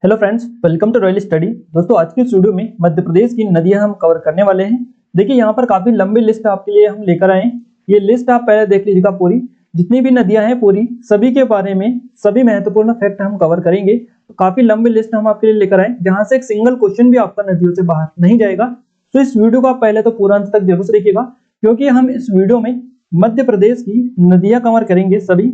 Hello friends, welcome to royal study. दोस्तों, आज की इस वीडियो में मध्य प्रदेश की नदियां हम कवर करने वाले हैं। देखिए, यहाँ पर काफी लंबी लिस्ट आपके लिए हम लेकर आए हैं। ये लिस्ट आप पहले देख लीजिएगा। पूरी जितनी भी नदियां हैं पूरी सभी के बारे में सभी महत्वपूर्ण फैक्ट हम कवर करेंगे। तो काफी लंबी लिस्ट हम आपके लिए लेकर आए, जहां से एक सिंगल क्वेश्चन भी आपका नदियों से बाहर नहीं जाएगा। तो इस वीडियो को आप पहले तो पूरा अंत तक जरूर से देखिएगा, क्योंकि हम इस वीडियो में मध्य प्रदेश की नदियां कवर करेंगे सभी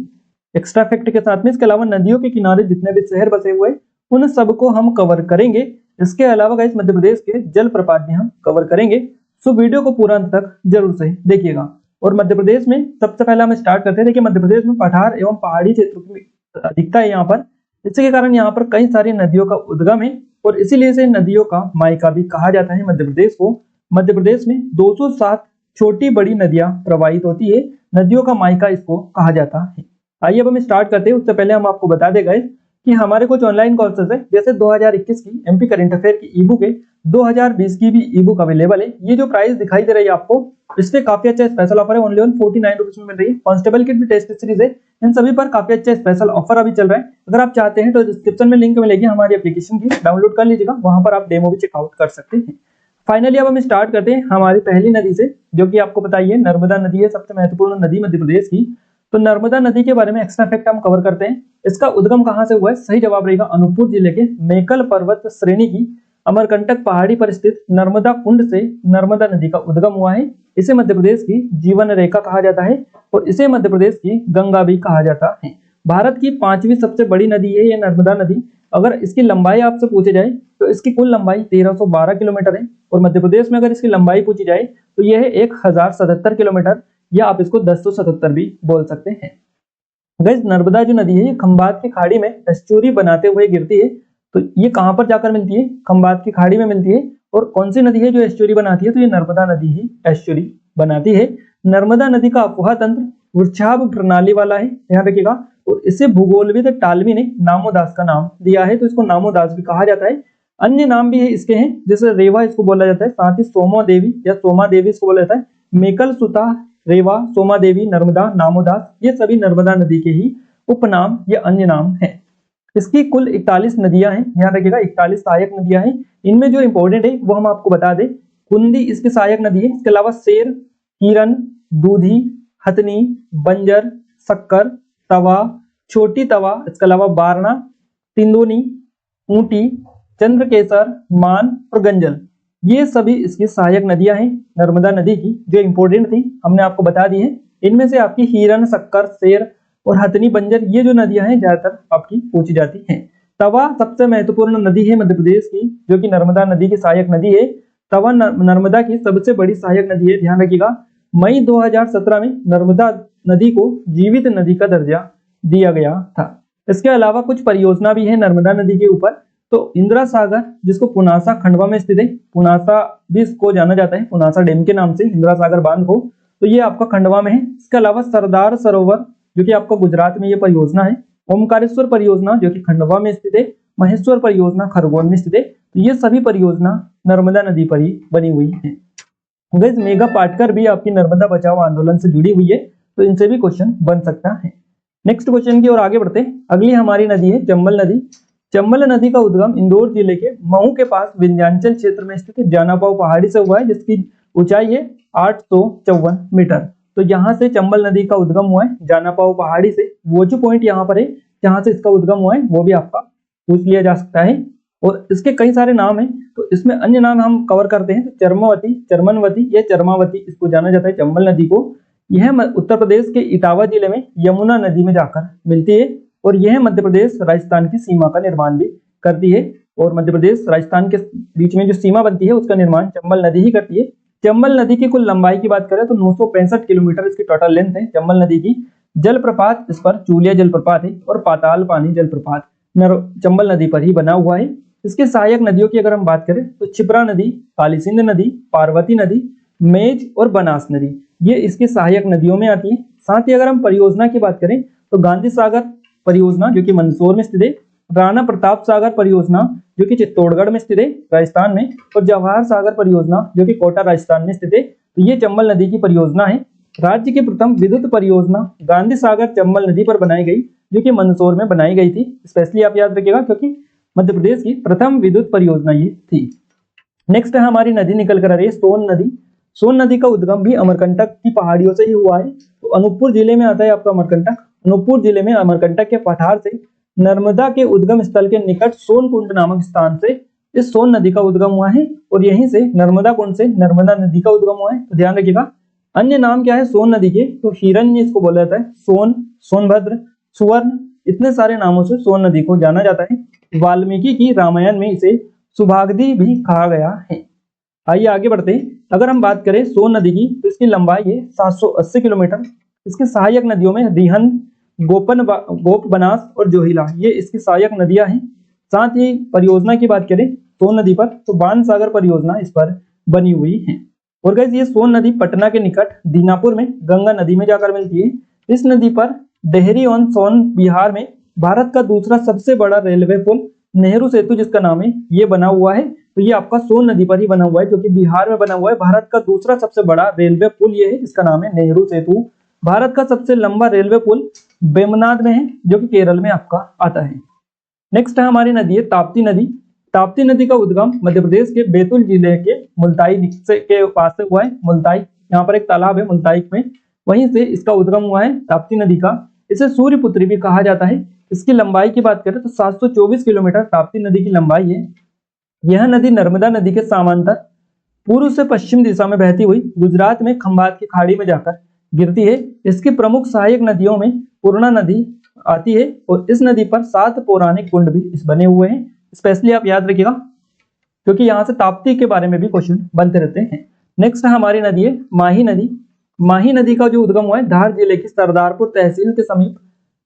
एक्स्ट्रा फैक्ट के साथ में। इसके अलावा नदियों के किनारे जितने भी शहर बसे हुए उन सबको हम कवर करेंगे। इसके अलावा गाइस मध्य प्रदेश के जलप्रपात भी हम कवर करेंगे। सो वीडियो को पूरा अंत तक जरूर से देखिएगा। और मध्य प्रदेश में सबसे पहले हम स्टार्ट करते हैं। देखिए, मध्य प्रदेश में पठार एवं पहाड़ी क्षेत्रों की अधिकता है यहाँ पर। इसके कारण यहाँ पर कई सारी नदियों का उद्गम है और इसीलिए से नदियों का मायका भी कहा जाता है मध्य प्रदेश को। मध्य प्रदेश में 207 छोटी बड़ी नदियां प्रवाहित होती है। नदियों का मायका इसको कहा जाता है। आइए अब हम स्टार्ट करते हैं। उससे पहले हम आपको बता दें गाइस कि हमारे कुछ ऑनलाइन कोर्सेज है, जैसे 2021 की एमपी करंट अफेयर की ई बुक है, 2020 की भी ई बुक अवेलेबल है। ये जो प्राइस दिखाई दे रही है आपको, इस पे काफी अच्छा स्पेशल ऑफर है। ओनली 49 रुपीज में मिल रही है। कांस्टेबल किट भी टेस्ट सीरीज है, इन सभी पर काफी अच्छा स्पेशल ऑफर अभी चल रहा है। अगर आप चाहते हैं तो डिस्क्रिप्शन में लिंक मिलेगी हमारी एप्लीकेशन की, डाउनलोड कर लीजिएगा। वहां पर आप डेमो भी चेकआउट कर सकते हैं। फाइनली अब हम स्टार्ट करते हैं हमारी पहली नदी से, जो कि आपको बताइए नर्मदा नदी है, सबसे महत्वपूर्ण नदी मध्य प्रदेश की। तो नर्मदा नदी के बारे में एक्स्ट्रा फैक्ट हम कवर करते हैं। इसका उद्गम कहां से हुआ है? सही जवाब रहेगा अनूपपुर जिले के मेकल पर्वत श्रेणी की अमरकंटक पहाड़ी पर स्थित नर्मदा कुंड से नर्मदा नदी का उद्गम हुआ है। इसे मध्य प्रदेश की जीवन रेखा कहा जाता है और इसे मध्य प्रदेश की गंगा भी कहा जाता है। भारत की 5वीं सबसे बड़ी नदी है ये नर्मदा नदी। अगर इसकी लंबाई आपसे पूछे जाए तो इसकी कुल लंबाई 1312 किलोमीटर है और मध्य प्रदेश में अगर इसकी लंबाई पूछी जाए तो यह है 1077 किलोमीटर, या आप इसको 1077 भी बोल सकते हैं। गाइस, नर्मदा जो नदी है ये खंबात की खाड़ी में एस्चुरी बनाते हुए गिरती है। तो ये कहां पर जाकर मिलती है? खंबात की खाड़ी में मिलती है। और कौन सी नदी है जो एस्चुरी बनाती है? तो ये नर्मदा नदी ही एस्चुरी बनाती है। नर्मदा नदी का अफवाह तंत्र वृक्षाभ प्रणाली वाला है, ध्यान रखिएगा। और इसे भूगोलविद टालमी ने नामोदास का नाम दिया है, तो इसको नामोदास भी कहा जाता है। अन्य नाम भी है इसके हैं, जैसे रेवा इसको बोला जाता है, साथ ही सोमो देवी या सोमा देवी इसको बोला जाता है। मेकल सुता, रेवा, सोमा देवी, नर्मदा, नामोदास, ये सभी नर्मदा नदी के ही उपनाम या अन्य नाम हैं। इसकी कुल 41 नदियां हैं, ध्यान रखिएगा 41 सहायक नदियां हैं। इनमें जो इंपॉर्टेंट है वो हम आपको बता दें। कुंदी इसकी सहायक नदी है। इसके अलावा शेर, हिरन, दूधी, हथनी, बंजर, शक्कर, तवा, छोटी तवा, इसके अलावा बारना, तिंदुनी, ऊंटी, चंद्रकेसर, मान और गंजल, ये सभी इसकी सहायक नदियां हैं नर्मदा नदी की, जो इंपॉर्टेंट थी हमने आपको बता दी है। इनमें से आपकी हिरन, शक्कर, शेर और हथनी, बंजर, ये जो नदियां हैं ज्यादातर आपकी पूछी जाती हैं। तवा सबसे महत्वपूर्ण नदी है मध्य प्रदेश की, जो कि नर्मदा नदी की सहायक नदी है। तवा नर्मदा की सबसे बड़ी सहायक नदी है, ध्यान रखिएगा। मई 2017 में नर्मदा नदी को जीवित नदी का दर्जा दिया गया था। इसके अलावा कुछ परियोजना भी है नर्मदा नदी के ऊपर। तो इंदिरा सागर, जिसको पुनासा खंडवा में स्थित है, पुनासा भी इसको जाना जाता है पुनासा डैम के नाम से, इंदिरा सागर बांध को, तो ये आपका खंडवा में है। इसके अलावा सरदार सरोवर, जो कि आपका गुजरात में ये परियोजना है। ओमकारेश्वर परियोजना, जो कि खंडवा में स्थित है। महेश्वर परियोजना खरगोन में स्थित है। तो ये सभी परियोजना नर्मदा नदी पर ही बनी हुई है। गाइस, मेघा पाटकर भी आपकी नर्मदा बचाओ आंदोलन से जुड़ी हुई है, तो इनसे भी क्वेश्चन बन सकता है। नेक्स्ट क्वेश्चन की ओर आगे बढ़ते हैं। अगली हमारी नदी है चंबल नदी। चंबल नदी का उद्गम इंदौर जिले के महू के पास विंध्याचल क्षेत्र में स्थित जानापाव पहाड़ी से हुआ है, जिसकी ऊंचाई है 854 मीटर। तो यहाँ से चंबल नदी का उद्गम हुआ है जानापाव पहाड़ी से। वो जो पॉइंट यहाँ पर है जहाँ से इसका उद्गम हुआ है वो भी आपका पूछ लिया जा सकता है। और इसके कई सारे नाम हैं, तो इसमें अन्य नाम हम कवर करते हैं। तो चरमवती, चरमनवती या चरमावती इसको जाना जाता है चंबल नदी को। यह उत्तर प्रदेश के इटावा जिले में यमुना नदी में जाकर मिलती है और यह मध्य प्रदेश राजस्थान की सीमा का निर्माण भी करती है। और मध्य प्रदेश राजस्थान के बीच में जो सीमा बनती है उसका निर्माण चंबल नदी ही करती है। चंबल नदी की कुल लंबाई की बात करें तो 965 किलोमीटर इसकी टोटल लेंथ है चंबल नदी की। जलप्रपात इस पर चूलिया जलप्रपात है और पाताल पानी जलप्रपात चंबल नदी पर ही बना हुआ है। इसके सहायक नदियों की अगर हम बात करें तो छिप्रा नदी, काली सिंध नदी, पार्वती नदी, मेज और बनास नदी, ये इसकी सहायक नदियों में आती है। साथ ही अगर हम परियोजना की बात करें तो गांधी सागर परियोजना, जो कि मंदसौर में स्थित है, राणा प्रताप सागर परियोजना, जो कि चित्तौड़गढ़ में स्थित है राजस्थान में, और जवाहर सागर परियोजना, जो कि कोटा राजस्थान में स्थित है। तो ये चंबल नदी की परियोजना है। राज्य की प्रथम विद्युत परियोजना गांधी सागर चंबल नदी पर बनाई गई, जो कि मंदसौर में बनाई गई थी। स्पेशली आप याद रखिएगा, क्योंकि मध्य प्रदेश की प्रथम विद्युत परियोजना ये थी। नेक्स्ट है हमारी नदी निकल कर आ रही है सोन नदी। सोन नदी का उद्गम भी अमरकंटक की पहाड़ियों से ही हुआ है। तो अनूपपुर जिले में आता है आपका अमरकंटक। अनूपपुर जिले में अमरकंटक के पठार से नर्मदा के उद्गम स्थल के निकट सोन कुंड नामक स्थान से इस सोन नदी का उद्गम हुआ है और यहीं से नर्मदा कुंड से नर्मदा नदी का उद्गम हुआ है। तो ध्यान रखिएगा। अन्य नाम क्या है सोन नदी के, तो हिरण्य इसको बोला जाता है, सोन, सोनभद्र, सुवर्ण, इतने सारे नामों से सोन नदी को जाना जाता है। वाल्मीकि की रामायण में इसे सुभागदी भी कहा गया है। आइए आगे बढ़ते हैं। अगर हम बात करें सोन नदी की तो इसकी लंबाई है 780 किलोमीटर। इसकी सहायक नदियों में रिहन, गोप बनास और जोहिला ये इसकी सहायक नदियां हैं। साथ ही परियोजना की बात करें सोन नदी पर तो बाण सागर परियोजना इस पर बनी हुई है। और गाइस ये सोन नदी पटना के निकट दीनापुर में गंगा नदी में जाकर मिलती है। इस नदी पर डेहरी ऑन सोन बिहार में भारत का दूसरा सबसे बड़ा रेलवे पुल नेहरू सेतु जिसका नाम है ये बना हुआ है। तो ये आपका सोन नदी पर ही बना हुआ है जो कि बिहार में बना हुआ है। भारत का दूसरा सबसे बड़ा रेलवे पुल ये है जिसका नाम है नेहरू सेतु। भारत का सबसे लंबा रेलवे पुल वेमनाड में है जो कि केरल में आपका आता है। नेक्स्ट है हमारी नदी है ताप्ती नदी। ताप्ती नदी का उद्गम मध्य प्रदेश के बैतूल जिले के मुल्ताई के पास से हुआ है। मुल्ताई यहाँ पर एक तालाब है मुल्ताई में, वहीं से इसका उद्गम हुआ है ताप्ती नदी का। इसे सूर्यपुत्री भी कहा जाता है। इसकी लंबाई की बात करें तो 724 किलोमीटर ताप्ती नदी की लंबाई है। यह नदी नर्मदा नदी के समांतर पूर्व से पश्चिम दिशा में बहती हुई गुजरात में खंभात की खाड़ी में जाकर गिरती है। इसकी प्रमुख सहायक नदियों में पूर्णा नदी आती है और इस नदी पर 7 पौराणिक कुंड भी इस बने हुए हैं। स्पेशली आप याद रखिएगा क्योंकि यहाँ से ताप्ती के बारे में भी क्वेश्चन बनते रहते हैं। नेक्स्ट हमारी नदी है माही नदी। माही नदी का जो उद्गम हुआ है धार जिले की सरदारपुर तहसील के समीप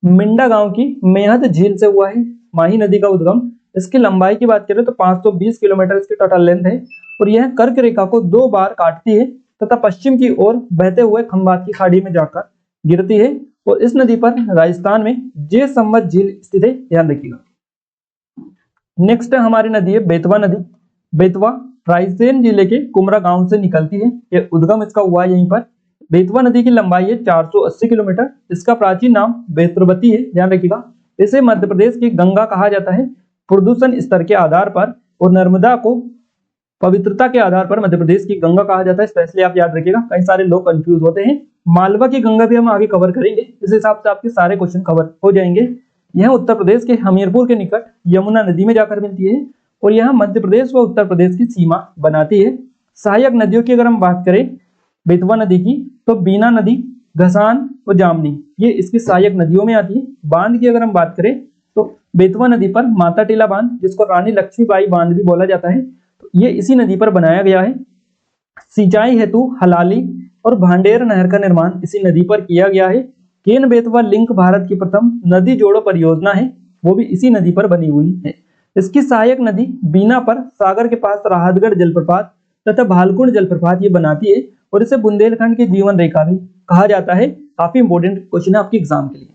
मिंडा गांव की मेहद झील से हुआ है माही नदी का उद्गम। इसकी लंबाई की बात करें तो 520 किलोमीटर इसकी टोटल लेंथ है और यह कर्क रेखा को 2 बार काटती है तथा पश्चिम की ओर बहते हुए खंभात की खाड़ी में जाकर गिरती है। और इस नदी पर राजस्थान में जे संवत झील स्थित है, ध्यान रखिएगा। नेक्स्ट हमारी नदी है बेतवा नदी। बेतवा रायसेन जिले के कुमरा गांव से निकलती है। यह उद्गम इसका हुआ है यहीं पर। बेतवा नदी की लंबाई है 480 किलोमीटर। इसका प्राचीन नाम बेत्रवती है, ध्यान रखिएगा। इसे मध्य प्रदेश की गंगा कहा जाता है प्रदूषण स्तर के आधार पर और नर्मदा को पवित्रता के आधार पर मध्य प्रदेश की गंगा कहा जाता है। स्पेशली आप याद रखिएगा, कई सारे लोग कंफ्यूज होते हैं। मालवा की गंगा भी हम आगे कवर करेंगे, इस हिसाब से आपके सारे क्वेश्चन कवर हो जाएंगे। यह उत्तर प्रदेश के हमीरपुर के निकट यमुना नदी में जाकर मिलती है और यह मध्य प्रदेश व उत्तर प्रदेश की सीमा बनाती है। सहायक नदियों की अगर हम बात करें बेतवा नदी की तो बीना नदी, घसान और जामनी ये इसकी सहायक नदियों में आती है। बांध की अगर हम बात करें तो बेतवा नदी पर माता टीला बांध जिसको रानी लक्ष्मीबाई बांध भी बोला जाता है, तो ये इसी नदी पर बनाया गया है। सिंचाई हेतु हलाली और भांडेर नहर का निर्माण इसी नदी पर किया गया है। केन बेतवा लिंक भारत की प्रथम नदी जोड़ो परियोजना है, वो भी इसी नदी पर बनी हुई है। इसकी सहायक नदी बीना पर सागर के पास राहतगढ़ जलप्रपात तथा भालकुंड जलप्रपात ये बनाती है और इसे बुंदेलखंड की जीवन रेखा भी कहा जाता है। काफी इंपोर्टेंट क्वेश्चन है आपके एग्जाम के लिए।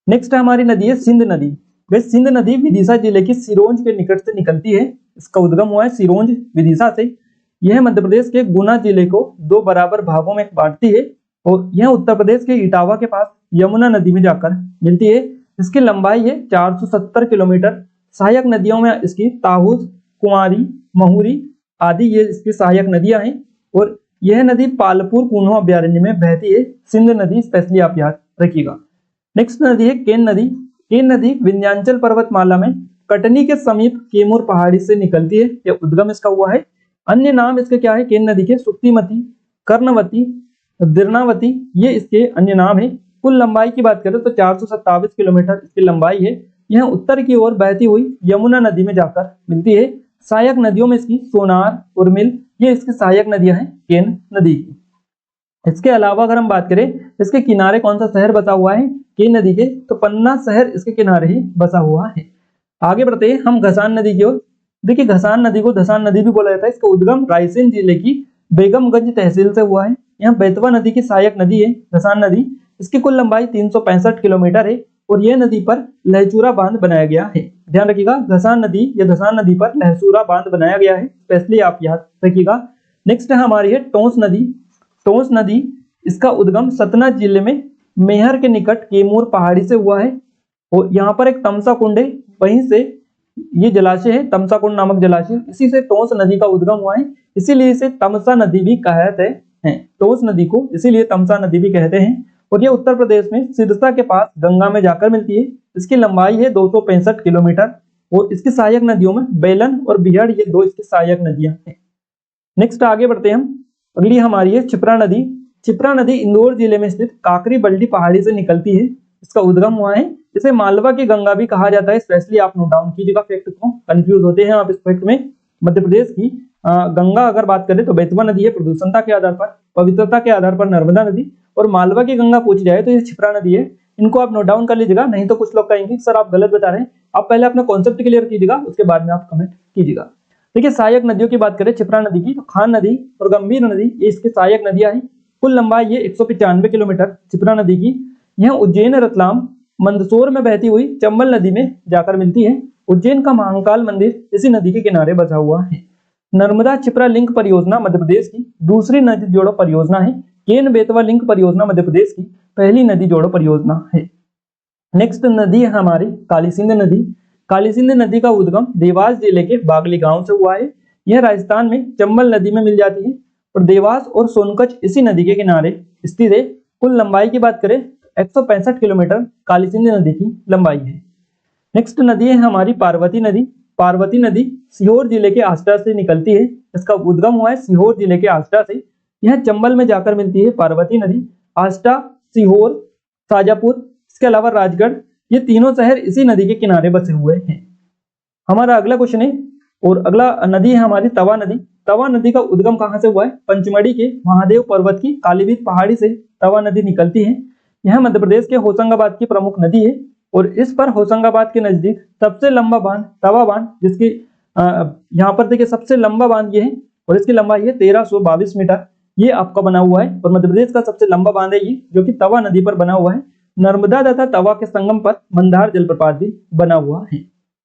नेक्स्ट हमारी नदी है सिंध नदी। वे सिंध नदी विदिशा जिले की सिरोंज के निकट से निकलती है। इसका उद्गम हुआ है सिरोंज विदिशा से। यह मध्य प्रदेश के गुना जिले को 2 बराबर भागों में बांटती है और यह उत्तर प्रदेश के इटावा के पास यमुना नदी में जाकर मिलती है। इसकी लंबाई है 470 किलोमीटर। सहायक नदियों में इसकी ताहूस, कुंवारी, महुरी आदि ये इसकी सहायक नदियां हैं और यह नदी पालपुर कूनो अभ्यारण्य में बहती है। सिंध नदी स्पेशली आप याद रखिएगा। नेक्स्ट नदी है केन नदी। केन नदी विंध्याचल पर्वतमाला में कटनी के समीप केमूर पहाड़ी से निकलती है। यह उद्गम इसका हुआ है। अन्य नाम इसके क्या है केन नदी के? सुक्तिमती, कर्णवती, दिरनावती ये इसके अन्य नाम है। कुल लंबाई की बात करें तो 427 किलोमीटर इसकी लंबाई है। यह उत्तर की ओर बहती हुई यमुना नदी में जाकर मिलती है। सहायक नदियों में इसकी सोनार, उर्मिल ये इसकी सहायक नदियां हैं केन नदी की। इसके अलावा अगर हम बात करें इसके किनारे कौन सा शहर बसा हुआ है केन नदी के, तो पन्ना शहर इसके किनारे ही बसा हुआ है। आगे बढ़ते हैं हम घसान नदी की ओर। देखिए घसान नदी को धसान नदी भी बोला जाता है। इसका उद्गम रायसेन जिले की बेगमगंज तहसील से हुआ है। यहाँ बेतवा नदी की सहायक नदी है घसान नदी। इसकी कुल लंबाई 365 किलोमीटर है और यह नदी पर लहचूरा बांध बनाया गया है। ध्यान रखिएगा घसान नदी या धसान नदी पर लहचूरा बांध बनाया गया है, स्पेशली आप याद रखिएगा। नेक्स्ट है हमारी है टोंस नदी। टोंस नदी इसका उद्गम सतना जिले में मेहर के निकट केमूर पहाड़ी से हुआ है और यहाँ पर एक तमसा कुंड है, वहीं से ये जलाशय है तमसा कुंड नामक जलाशय, इसी से टोंस नदी का उद्गम हुआ है, इसीलिए इसे तमसा नदी भी कहते हैं। टोंस नदी को इसीलिए तमसा नदी भी कहते हैं। और ये उत्तर प्रदेश में सिरसा के पास गंगा में जाकर मिलती है। इसकी लंबाई है 265 किलोमीटर और इसकी सहायक नदियों में बेलन और बिहड़, ये दो इसकी सहायक नदियां हैं। नेक्स्ट आगे बढ़ते हैं हम। अगली हमारी है क्षिप्रा नदी। क्षिप्रा नदी इंदौर जिले में स्थित काकरी बल्टी पहाड़ी से निकलती है, इसका उद्गम हुआ है। इसे मालवा की गंगा भी कहा जाता है, स्पेशली आप नोट डाउन कीजिएगा फैक्ट को, कंफ्यूज होते हैं आप इस फैक्ट में। मध्य प्रदेश की गंगा अगर बात करें तो बेतवा नदी है प्रदूषणता के आधार पर, पवित्रता के आधार पर नर्मदा नदी, और मालवा की गंगा पूछी जाए तो ये क्षिप्रा नदी है। इनको आप नोट डाउन कर लीजिएगा, नहीं तो कुछ लोग कहेंगे सर आप गलत बता रहे हैं। आप पहले अपना कॉन्सेप्ट क्लियर कीजिएगा, उसके बाद में आप कमेंट कीजिएगा। देखिए सहायक नदियों की बात करें क्षिप्रा नदी की, तो खान नदी और गंभीर नदी ये इसकी सहायक नदियां हैं। कुल लंबाई ये 195 किलोमीटर क्षिप्रा नदी की। यह उज्जैन, रतलाम, मंदसौर में बहती हुई चंबल नदी में जाकर मिलती है। उज्जैन का महाकाल मंदिर इसी नदी के किनारे बसा हुआ है। नर्मदा क्षिप्रा लिंक परियोजना मध्य प्रदेश की दूसरी नदी जोड़ो परियोजना है। केन बेतवा लिंक परियोजना मध्य प्रदेश की पहली नदी जोड़ो परियोजना है। नेक्स्ट नदी है हमारी काली सिंध नदी। काली सिंध नदी का उद्गम देवास जिले के बागली गांव से हुआ है। यह राजस्थान में चंबल नदी में मिल जाती है और देवास और सोनकच्छ इसी नदी के किनारे स्थित है। कुल लंबाई की बात करें 165 किलोमीटर काली सिंध नदी की लंबाई है। नेक्स्ट नदी है हमारी पार्वती नदी। पार्वती नदी सीहोर जिले के आष्टा से निकलती है, इसका उद्गम हुआ है सीहोर जिले के आष्टा से। यह चंबल में जाकर मिलती है पार्वती नदी। आष्टा, सीहोर, शाजापुर, इसके अलावा राजगढ़, ये तीनों शहर इसी नदी के किनारे बसे हुए हैं। हमारा अगला क्वेश्चन है और अगला नदी है हमारी तवा नदी। तवा नदी का उद्गम कहां से हुआ है? पंचमढ़ी के महादेव पर्वत की कालीभीत पहाड़ी से तवा नदी निकलती है। यह मध्य प्रदेश के होशंगाबाद की प्रमुख नदी है और इस पर होशंगाबाद के नजदीक सबसे लंबा बांध तवा बांध, जिसकी यहाँ पर देखिए सबसे लंबा बांध ये है और इसकी लंबाई है 1322 मीटर, ये आपका बना हुआ है। और मध्य प्रदेश का सबसे लंबा बांध है ये, जो कि तवा नदी पर बना हुआ है। नर्मदा तथा तवा के संगम पर मंदार जलप्रपात भी बना हुआ है।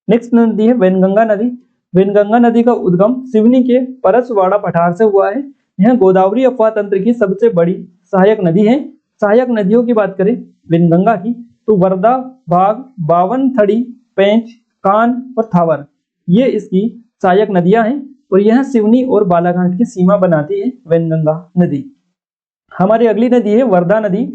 नेक्स्ट नदी है वैनगंगा नदी। वैनगंगा नदी का उद्गम सिवनी के परसवाड़ा पठार से हुआ है। यह गोदावरी अफवाह तंत्र की सबसे बड़ी सहायक नदी है। सहायक नदियों की बात करें वैनगंगा की तो वर्धा, बाघ, बावनथड़ी, पेंच, कान और थावर, ये इसकी सहायक नदियां हैं और यह सिवनी और बालाघाट की सीमा बनाती है वैनगंगा नदी। हमारी अगली नदी है वर्धा नदी।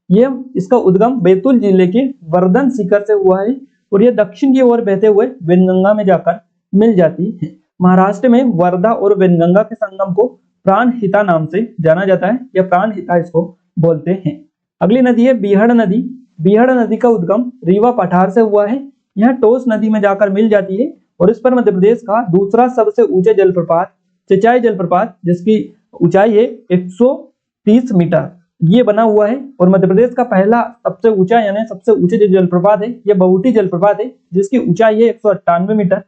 यह इसका उद्गम बैतूल जिले के वर्धन शिखर से हुआ है और यह दक्षिण की ओर बहते हुए वैनगंगा में जाकर मिल जाती है। महाराष्ट्र में वर्धा और वैनगंगा के संगम को प्राणहिता नाम से जाना जाता है, या प्राणहिता इसको बोलते हैं। अगली नदी है बिहड़ नदी। बिहड़ नदी का उद्गम रीवा पठार से हुआ है। यह टोस नदी में जाकर मिल जाती है और इस पर मध्य प्रदेश का दूसरा सबसे ऊंचे जलप्रपात चचाई जलप्रपात, जिसकी ऊंचाई है 130 मीटर, ये बना हुआ है। और मध्य प्रदेश का पहला सबसे ऊंचा यानी सबसे ऊंचे जो जलप्रपात है यह बहुटी जलप्रपात है, जिसकी ऊंचाई है 198 मीटर,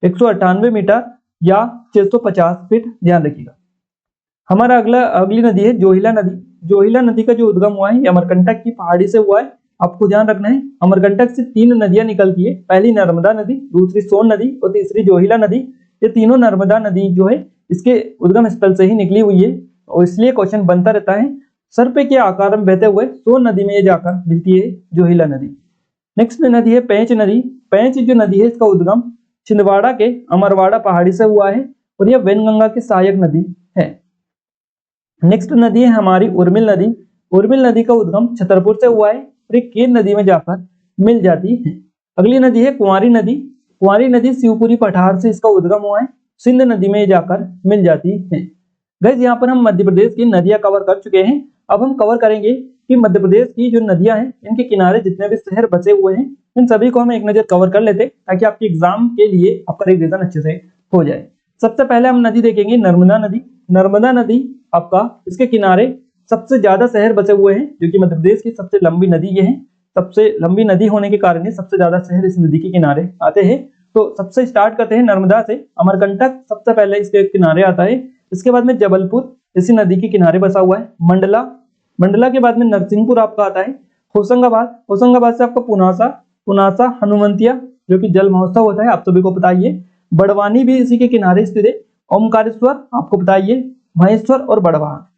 198 मीटर या 650 फीट, ध्यान रखिएगा। हमारा अगली नदी है जोहिला नदी। जोहिला नदी का जो उद्गम हुआ है अमरकंटक की पहाड़ी से हुआ है। आपको ध्यान रखना है अमरकंटक से 3 नदियां निकलती है, पहली नर्मदा नदी, दूसरी सोन नदी और तीसरी जोहिला नदी। ये तीनों नर्मदा नदी जो है इसके उद्गम स्थल से ही निकली हुई है और इसलिए क्वेश्चन बनता रहता है सर पे के आकार में बहते हुए सोन नदी में ये जाकर मिलती है जोहिला नदी। नेक्स्ट नदी है पेंच नदी। पेंच जो नदी है इसका उद्गम छिंदवाड़ा के अमरवाड़ा पहाड़ी से हुआ है और यह वैनगंगा की सहायक नदी है। नेक्स्ट नदी है हमारी उर्मिल नदी। उर्मिल नदी का उद्गम छतरपुर से हुआ है और एक केन नदी में जाकर मिल जाती है। अगली नदी है कुंवारी नदी। कुंवारी नदी शिवपुरी पठार से इसका उद्गम हुआ है, सिंध नदी में जाकर मिल जाती है। गाइस यहाँ पर हम मध्य प्रदेश की नदियां कवर कर चुके हैं। अब हम कवर करेंगे कि मध्य प्रदेश की जो नदियां हैं इनके किनारे जितने भी शहर बसे हुए हैं इन सभी को हम एक नजर कवर कर लेते ताकि आपके एग्जाम के लिए आपका रिवीजन अच्छे से हो जाए। सबसे पहले हम नदी देखेंगे नर्मदा नदी। नर्मदा नदी आपका इसके किनारे सबसे ज्यादा शहर बसे हुए हैं, जो कि मध्य प्रदेश की सबसे लंबी नदी ये है। सबसे लंबी नदी होने के कारण सबसे ज्यादा शहर इस नदी के किनारे आते हैं। तो सबसे स्टार्ट करते हैं नर्मदा से। अमरकंटक सबसे पहले इसके किनारे आता है, इसके बाद में जबलपुर इसी नदी के किनारे बसा हुआ है। मंडला, मंडला के बाद में नरसिंहपुर आपका आता है। होशंगाबाद, होशंगाबाद से आपका पुनासा, पुनासा हनुमंतिया जो कि जल महोत्सव होता है आप सभी को पता ही है। बड़वानी भी इसी के किनारे स्थित है। ओमकारेश्वर आपको बताइए, महेश्वर और बड़वा।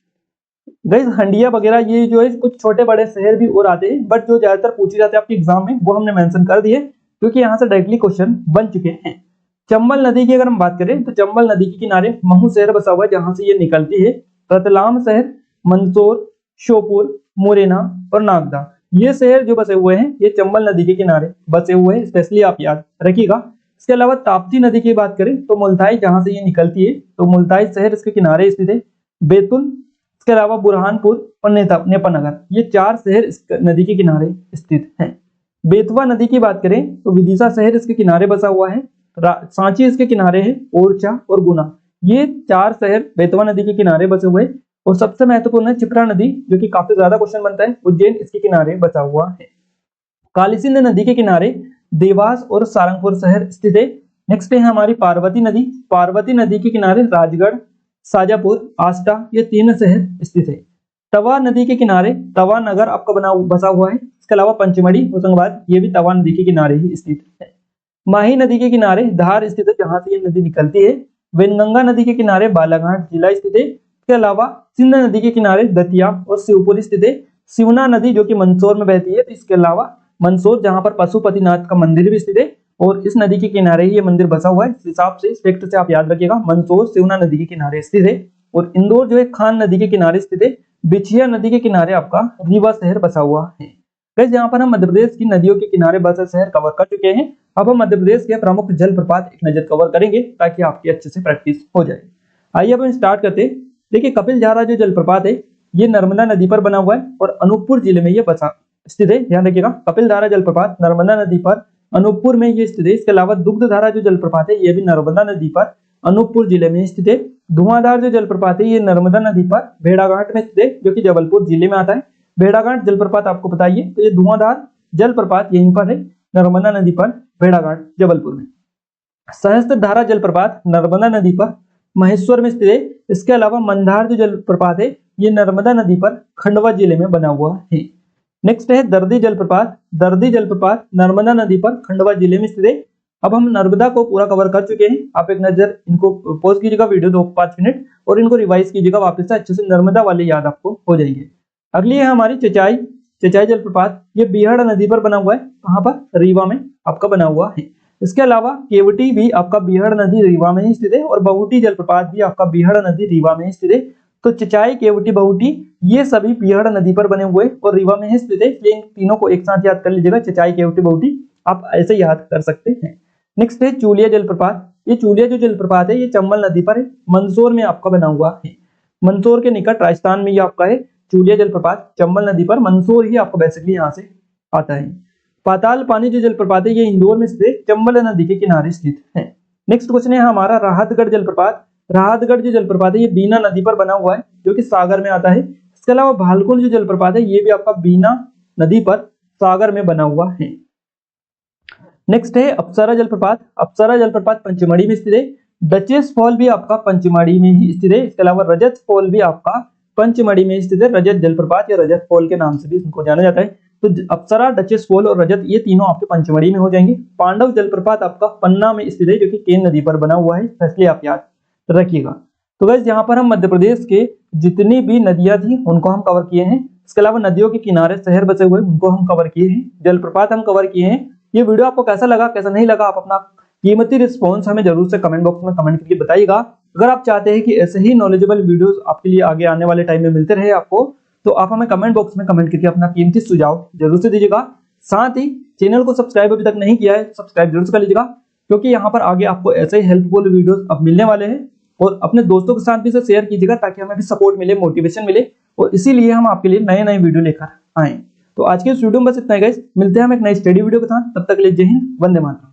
गाइस हंडिया वगैरह ये जो है कुछ छोटे बड़े शहर भी और आते हैं, बट जो ज्यादातर पूछे जाते हैं आपके एग्जाम में वो हमने मेंशन कर दिए। क्योंकि यहाँ से डायरेक्टली क्वेश्चन बन चुके हैं। चंबल नदी की अगर हम बात करें तो चंबल नदी के किनारे महू शहर बसा हुआ है, जहां से ये निकलती है। रतलाम शहर, मंदसौर, श्योपुर, मुरैना और नागदा, ये शहर जो बसे हुए हैं ये चंबल नदी के किनारे बसे हुए हैं, स्पेशली आप याद रखिएगा। इसके अलावा ताप्ती नदी की बात करें तो मुल्ताई, जहां से ये निकलती है, तो मुल्ताई शहर इसके किनारे स्थित है। बैतुल, इसके अलावा बुरहानपुर और नेपानगर, ये 4 शहर इस नदी के किनारे स्थित हैं। बेतवा नदी की बात करें तो विदिशा शहर इसके किनारे बसा हुआ है। सांची इसके किनारे है, ओरछा और गुना, ये 4 शहर बेतवा नदी के किनारे बसे हुए। और सबसे महत्वपूर्ण है क्षिप्रा नदी, जो कि काफी ज्यादा क्वेश्चन बनता है, उज्जैन इसके किनारे बसा हुआ है। काली सिंध नदी के किनारे देवास और सारंगपुर शहर स्थित है। नेक्स्ट है हमारी पार्वती नदी। पार्वती नदी के किनारे राजगढ़, शाजापुर, आष्टा, ये 3 शहर स्थित है। तवा नदी के किनारे तवा नगर आपका बसा हुआ है। इसके अलावा पंचमढ़ी, होशंगाबाद, ये भी तवा नदी के किनारे ही स्थित है। माही नदी के किनारे धार स्थित है, जहां से ये नदी निकलती है। वेनगंगा नदी के किनारे बालाघाट जिला स्थित है। इसके अलावा सिंध नदी के किनारे दतिया और शिवपुरी स्थित है। शिवना नदी जो कि मंदसौर में बहती है, तो इसके अलावा मंदसौर, जहां पर पशुपतिनाथ का मंदिर भी स्थित है, और इस नदी के किनारे ही ये मंदिर बसा हुआ है। इस हिसाब से, इस फैक्ट से आप याद रखिएगा, मंदसौर शिवना नदी के किनारे स्थित है। और इंदौर जो है खान नदी के किनारे स्थित है। बिछिया नदी के किनारे आपका रीवा शहर बसा हुआ है। गाइस, यहाँ पर हम मध्य प्रदेश की नदियों के किनारे बसे शहर कवर कर चुके हैं। अब हम मध्य प्रदेश के प्रमुख जलप्रपात एक नजर कवर करेंगे, ताकि आपकी अच्छे से प्रैक्टिस हो जाए। आइए अब हम स्टार्ट करते हैं। देखिए, कपिल धारा जो जलप्रपात है ये नर्मदा नदी पर बना हुआ है और अनूपपुर जिले में ये बसा स्थित है। ध्यान रखिएगा, कपिल धारा जलप्रपात नर्मदा नदी पर अनूपपुर में ये स्थित है। इसके अलावा दुग्ध धारा जो जलप्रपात है ये भी नर्मदा नदी पर अनूपपुर जिले में स्थित है। धुआंधार जो जलप्रपात है ये नर्मदा नदी पर भेड़ाघाट में स्थित है, जो कि जबलपुर जिले में आता है। भेड़ाघाट जलप्रपात आपको बताइए, तो ये धुआंधार जलप्रपात यहीं पर है, नर्मदा नदी पर, भेड़ाघाट, जबलपुर में। सहस्त्र धारा जलप्रपात नर्मदा नदी पर महेश्वर में स्थित है। इसके अलावा मंदार जो जलप्रपात है ये नर्मदा नदी पर खंडवा जिले में बना हुआ है। नेक्स्ट है दर्दी जलप्रपात। दर्दी जलप्रपात नर्मदा नदी पर खंडवा जिले में स्थित है। अब हम नर्मदा को पूरा कवर कर चुके हैं। आप एक नजर इनको पॉज कीजिएगा वीडियो 2-5 मिनट, और इनको रिवाइज कीजिएगा वापस से, अच्छे से नर्मदा वाले याद आपको हो जाएंगे। अगली है हमारी चचाई। चचाई जलप्रपात ये बिहाड़ नदी पर बना हुआ है। कहाँ पर? रीवा में आपका बना हुआ है। इसके अलावा केवटी भी आपका बिहाड़ नदी रीवा में ही स्थित है, और बहुटी जलप्रपात भी आपका बिहाड़ नदी रीवा में ही स्थित है। तो चचाई, केवटी, बहुटी ये सभी बिहाड़ नदी पर बने हुए और रीवा में ही स्थित है। इसलिए इन तीनों को एक साथ याद कर लीजिएगा, चचाई, केवटी, बहुटी, आप ऐसे याद कर सकते हैं। नेक्स्ट है चूलिया जलप्रपात। ये चूलिया जो जलप्रपात है ये चंबल नदी पर है, मंदसौर में आपका बना हुआ है। मंदसौर के निकट राजस्थान में ये आपका है चूलिया जलप्रपात, चंबल नदी पर, मंदसौर ही आपको बेसिकली यहाँ से आता है। पाताल पानी जो जलप्रपात है ये इंदौर में स्थित चंबल नदी के किनारे स्थित है। नेक्स्ट क्वेश्चन है हमारा राहतगढ़ जलप्रपात। राहतगढ़ जो जलप्रपात है ये बीना नदी पर बना हुआ है, जो कि सागर में आता है। इसके अलावा भालकुंड जो जलप्रपात है ये भी आपका बीना नदी पर सागर में बना हुआ है। नेक्स्ट है अप्सरा जलप्रपात। अप्सरा जलप्रपात पंचमढ़ी में स्थित है। डचेस फॉल भी आपका पंचमढ़ी में ही स्थित है। इसके अलावा रजत फॉल भी आपका पंचमढ़ी में स्थित है। रजत जलप्रपात या रजत फॉल के नाम से भी इनको जाना जाता है। तो अप्सरा, डचेस फॉल और रजत ये तीनों आपके पंचमढ़ी में हो जाएंगे। पांडव जलप्रपात आपका पन्ना में स्थित है, जो कि केन नदी पर बना हुआ है, इसलिए आप याद रखिएगा। तो गाइस, यहाँ पर हम मध्य प्रदेश के जितनी भी नदियां थी उनको हम कवर किए हैं। इसके अलावा नदियों के किनारे शहर बसे हुए उनको हम कवर किए हैं, जलप्रपात हम कवर किए हैं। ये वीडियो आपको कैसा लगा, कैसा नहीं लगा, आप अपना कीमती रिस्पॉन्स हमें जरूर से कमेंट बॉक्स में कमेंट करके बताइएगा। अगर आप चाहते हैं कि ऐसे ही नॉलेजेबल वीडियोस आपके लिए आगे आने वाले टाइम में मिलते रहे आपको, तो आप हमें कमेंट बॉक्स में कमेंट करके अपना कीमती सुझाव जरूर से दीजिएगा। साथ ही चैनल को सब्सक्राइब अभी तक नहीं किया है, सब्सक्राइब जरूर से कर लीजिएगा, क्योंकि यहाँ पर आगे आपको ऐसे ही हेल्पफुल वीडियोस अब मिलने वाले हैं। और अपने दोस्तों के साथ भी इसे शेयर कीजिएगा, ताकि हमें भी सपोर्ट मिले, मोटिवेशन मिले, और इसीलिए हम आपके लिए नए नए वीडियो लेकर आए। तो आज के इस वीडियो में बस इतना ही गाइस, मिलते हैं हम एक नई स्टडी वीडियो के साथ। तब तक के लिए जय हिंद, वंदे मातरम।